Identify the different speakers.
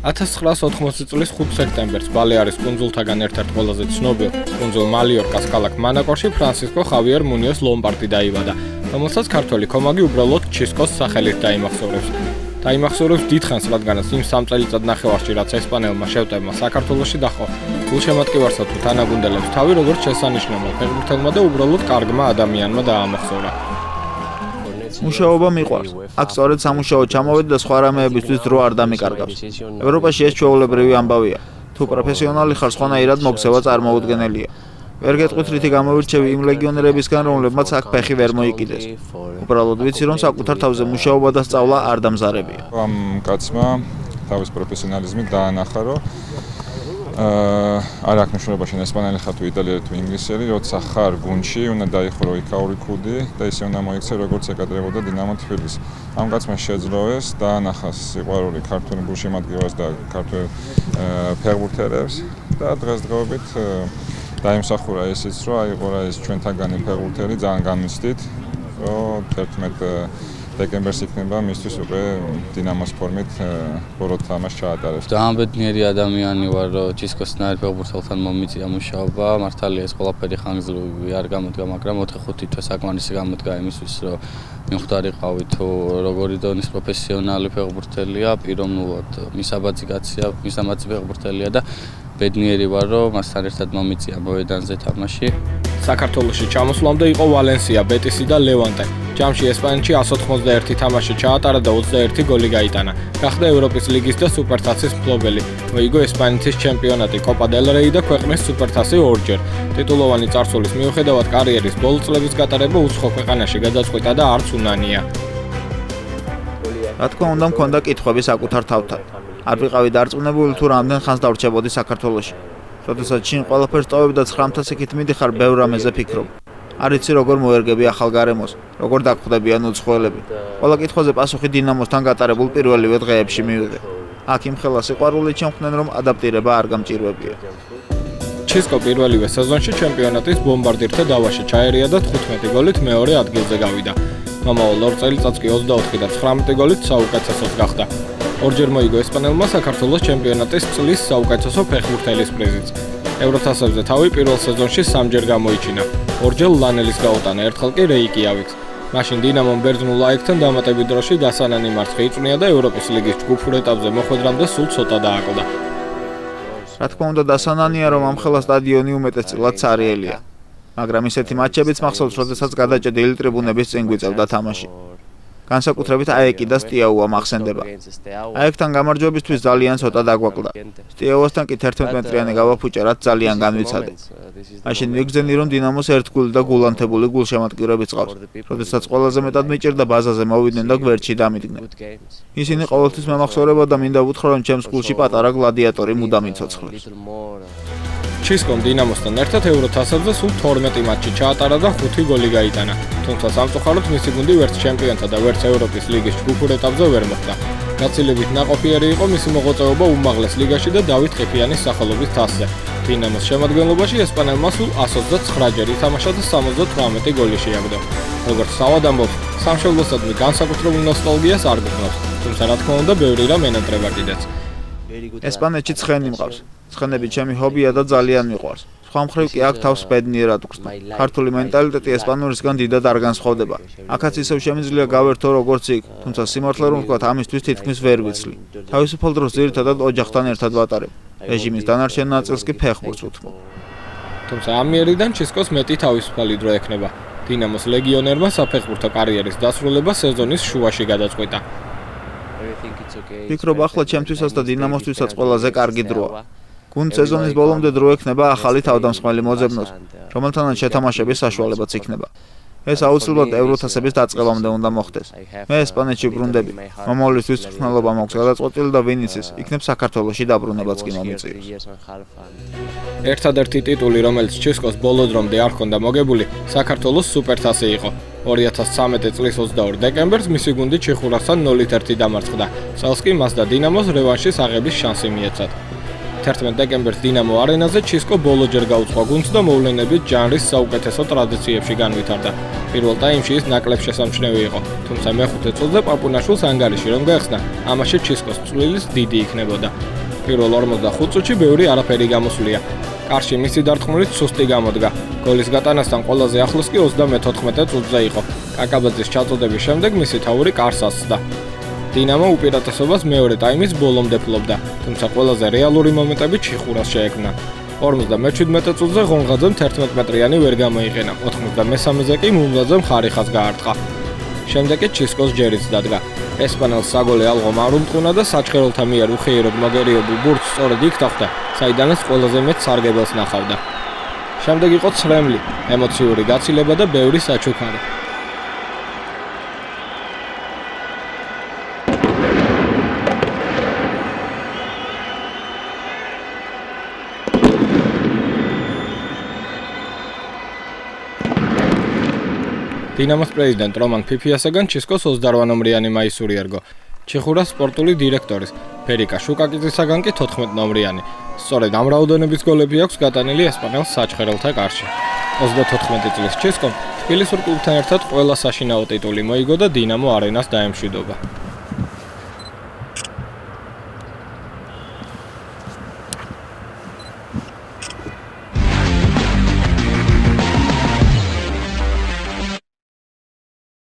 Speaker 1: 1980 წლის 5 სექტემბერს ბალეარის კუნძულთაგან ერთ-ერთ ყველაზე ცნობილ კუნძულ მალიორკას ქალაქ მანაკორში ფრანსისკო ხავიერ მუნიოს ლომბარდი დაიბადა, რომელსაც ქართველი კომაგი უბრალოდ ჩისკოს სახელით დაიმახსოვრებს. დაიმახსოვრებს დიდხანს, რადგანაც იმ 3 წელიწადნახევარში, რაც ესპანელმა შევტევმა საქართველოში დაჰყო, გულშემატკივარსა თუ თანაგუნდელებს თავი როგორც შესანიშნავ ფეხბურთელმა და უბრალოდ კარგმა ადამიანმა დაამახსოვრა.
Speaker 2: მუშაობა მიყვარს. აქ სწორედ სამუშაო ჩამოვედი და სხვა რამეებისთვის დრო არ დამიკარგავს. ევროპაში ეს ჩვეულებრივი ამბავია. თუ პროფესიონალი ხარ, სხვანაირად მოქცევა წარმოუდგენელია. ვერ გეტყვით რითი გამოვირჩევი იმ ლეგიონერებისგან, რომლებმაც აქ ფეხი ვერ მოიკიდეს. უბრალოდ ვიცი, რომ საკუთარ თავზე მუშაობა და სწავლა არ დამზარებია.
Speaker 3: ამ კაცმა თავის პროფესიონალიზმით დაანახა, რომ არ აქვს მნიშვნელობა შენ ესპანელი ხარ თუ იტალიელი თუ ინგლისელი, როცა ხარ გუნდში, უნდა დაიხურო იქაური ქუდი და ისე უნდა მოიქცე, როგორც ეკადრებოდა დინამო თბილისი. ამ კაცმა შეძლოეს დაანახა სიყვარული ქართული გულშემატკივარს და ქართულ ფეხბურთელებს და დღესდღეობით დაიმსახურა ისიც, რომ აიღო რა ეს ჩვენთაგანი ფეხბურთელი ძალიან განვიცდით, რომ 11 დეკემბერს იქნება მისთვის უკვე დინამოს ფორმით ბოლო თამაშს ჩაატარებს.
Speaker 4: ძალიან ბედნიერი ადამიანი ვარ, რომ ჩისკოსნაირ ფეხბურთელთან მომიწია მუშაობა. მართალია ეს ყველაფერი ხანგრძლივი არ გამოდგა, მაგრამ 4-5 თვე საკმარისი გამოდგა იმისთვის, რომ მიხვდარიყავი თუ როგორი დონის პროფესიონალი ფეხბურთელია, პიროვნულად მისაბაძი კაცია, მისამაცი ფეხბურთელია და ბედნიერი ვარ, რომ მასთან ერთად მომიწია მოედანზე თამაში.
Speaker 1: საქართველოში ჩამოსვლამდე იყო ვალენსია, ბეტისი და ლევანტე. ჯამში ესპანეთში 191 თამაში ჩაატარა და 21 გოლი გაიტანა. გახდა ევროპის ლიგის და სუპერთასის მფლობელი. მოიგო ესპანეთის ჩემპიონატი, კოპა დელ რეი და ქვეყნის სუპერთასი ორჯერ. ტიტულოვანი წარსულის მიუხედავად კარიერის ბოლო წლების გატარება უცხო ქვეყანაში გადაწყვიტა და არც უნანია.
Speaker 2: რა თქმა უნდა, მქონდა კითხვები საკუთარ თავთან. არ ვიყავი დარწმუნებული თუ რამდენ ხანს დავრჩებოდი საქართველოში. როდესაც შინ ყველაფერს ტოვებ და 9-ს იქით მიდიხარ, ბევრ რამეზე ფიქრობ. არ იცი როგორ მოერგები ახალ გარემოს, როგორ დაგხვდებიან უცხოელები. ყველა კითხვაზე პასუხი დინამოსთან გატარებულ პირველივე დღეებში მივიღე. აქ იმხელა სიყვარულით შემხვდნენ, რომ ადაპტირება არ გამჭირვებია.
Speaker 1: ჩისკო პირველივე სეზონში ჩემპიონატის ბომბარდირთა დავაში ჩაერია და 15 გოლით მეორე ადგილზე გავიდა. მომავალ 2 წელიწადს კი 24 და 19 გოლით საუკეთესოდ გახდა. ორჯერ მოიგო ესპანელმა საქართველოს ჩემპიონატის წლის საუკეთესო ფეხბურთელის პრიზიც. ევროთასებზე თავი პირველ სეზონში 3ჯერ გამოიჩინა. ორჯერ ლანელის გაუტანა, ერთხელ კი რეიკიავიკს. მაშინ დინამომ ბერძნულ აიქთან დამატებით დროში დასანანი მარცხი იწვნია და ევროპის ლიგის ჯგუფურ ეტაპზე მოხვედრამდე სულ ცოტა დააკლდა.
Speaker 2: რა თქმა უნდა, დასანანია, რომ ამხელა სტადიონი უმეტესწილად ცარიელია. მაგრამ ისეთი მატჩებიც მახსოვს, როდესაც გადაჭედილი ტრიბუნების წინ გვიწევდა თამაში. განსაკუთრებით აეკი და სტიაუა მახსენდება. აეკთან გამარჯვებისთვის ძალიან ცოტა დაგვაკლდა. სტიაუასთან კი 11 მეტრიანი გავაფუჭა, რაც ძალიან განვიცადე. მაშინ მიგზენი, რომ დინამოს ერთგული და გულანთებული გულშემატკივრებიც ყავს, როდესაც ყველაზე მეტად მიჭირდა ბაზაზე მოვიდნენ და გვერდში დამიდგნენ. ისინი ყოველთვის მემახსოვრება და მინდა ვუთხრა, რომ ჩემს გულში პატარა გლადიატორი მუდამ იცოცხლებს.
Speaker 1: ჩისკომ დინამოსთან ერთად ევროთასებზე სულ 12 მატჩი ჩაატარა და 5 გოლი გაიტანა. თუმცა სამწუხაროდ მისი გუნდი ვერც ჩემპიონთა და ვერც ევროპის ლიგის ჯგუფურ ეტაპზე ვერ მოხვდა. გაცილებით ნაყოფიერი იყო მისი მოღვაწეობა უმაღლეს ლიგაში და დავით ყიფიანის სახელობის თასზე. დინამოს შემადგენლობაში ესპანელმა სულ 129ჯერ ითამაშა და 78 გოლი შეაგდო. როგორც თავად ამბობს, სამშობლოსადმი განსაკუთრებულ ნოსტალგიას არ გქონს, თუმცა რა თქმა უნდა, ბევრი რამ ენატრება კიდეც.
Speaker 2: ესპანეთში ცხენი მყავს. ცხენები ჩემი ჰობია და ძალიან მიყვარს. სხვა მხრივ კი აქ თავს ბედნიერად ვხსნა. ქართული მენტალიტეტი ესპანურისგან დიდად არ განსხვავდება. აქაც ისევ შემიძლია გავერთო როგორც იქ, თუმცა სიმართლე რომ ვთქვათ, ამისთვის თითქმის ვერ ვიცლი. თავისუფალ დროს ძირითადად ოჯახთან ერთად ვატარებ. რეჟიმის დანარჩენ ნაწილს კი ფეხბურთს ვუთმობ.
Speaker 1: თუმცა ამ მიერიდან ჩისკოს მეტი თავისუფალი დრო ექნება. დინამოს ლეგიონერმა საფეხბურთო კარიერის დასრულება სეზონის შუაში გადაწყვიტა.
Speaker 2: ვფიქრობ, ახლა ჩემთვისაც და დინამოსთვისაც ყველაზე კარგი დროა. გუნდ სეზონის ბოლომდე დრო ექნება ახალი თავდამსხმელი მოძებნოს, რომელთანაც შეთამაშების საშუალებაც იქნება. ეს აუცილებლად ევროთასების დაწყებამდე უნდა მოხდეს. მე ესპანეთში ბრუნდები. მომავლისთვის მნიშვნელობა მაქვს გადაწყვეტილი და ვინ იცის, იქნებ საქართველოში დაბრუნებაც კი მომიწევს.
Speaker 1: ერთადერთი ტიტული, რომელიც ჩისკოს ბოლო დრომდე არ ჰქონდა მოგებული, საქართველოს სუპერთასი იყო. 2013 წლის 22 დეკემბერს მისი გუნდი ჩიხურასთან 0-1 დამარცხდა. წელს კი მას და დინამოს რევანშის აღების შანსი მიეცათ. 11 დეკემბერს დინამო არენაზე ჩისკო ბოლოჯერ გაუწყო გუნდს და მოვლენებით ჟანრის საუკეთესო ტრადიციებში განვითარდა. პირველ ტაიმში ის ნაკლებ შესამჩნევი იყო, თუმცა მეხუთე წუთზე პაპუნაშვილს ანგარიში რომ გაეხსნა, ამაში ჩისკოს წვლილის დიდი იქნებოდა. პირველ 45 წუთში ბევრი არაფერი გამოსვლია. კარში მისი დარტყმულით სუსტი გამოდგა. გოლის გატანასთან ყველაზე ახლოს კი 34 წუთზე იყო. კაკაბაძის ჩაწოდების შემდეგ მისი თავური კარს ასწდა. დინამო უპირატესობას მეორე ტაიმის ბოლომდე ფლობდა, თუმცა ყველაზე რეალური მომენტები ჩიხურას შეექმნა. 57 წუთზე ღონღაძემ 11 მეტრიანი ვერ გამოიყენა, 93-ზე კი მუმლაძემ ხარიხას გაარტყა. შემდეგ კი ჩისკოს ჯერიც დადგა. ესპანელს საგოლე ალღომ არ უმტყუნა და საჩხერელთა მიერ უხეიროდ მაგერიებულ ბურთს სწორედ იქ დახვდა, საიდანაც ყველაზე მეტ სარგებელს ნახავდა. შემდეგ იყო ცრემლი, ემოციური გაცილება და ბევრი საჩუქარი. დინამოს პრეზიდენტ რომან ფიფიასაგან ჩისკოს 28 ნომრიანი მაისური ერგო. ჩიხურას სპორტული დირექტორის ფერიკა შუკაკიძისაგან კი 14 ნომრიანი. სწორედ ამ რაოდენობის გოლები აქვს გატანილი ესპანელს საჩხერელთა კარში. 34 წლის ჩისკომ თბილისურ კლუბთან ერთად ყველა საშინაო ტიტული მოიგო და დინამო არენას დაემშვიდობა.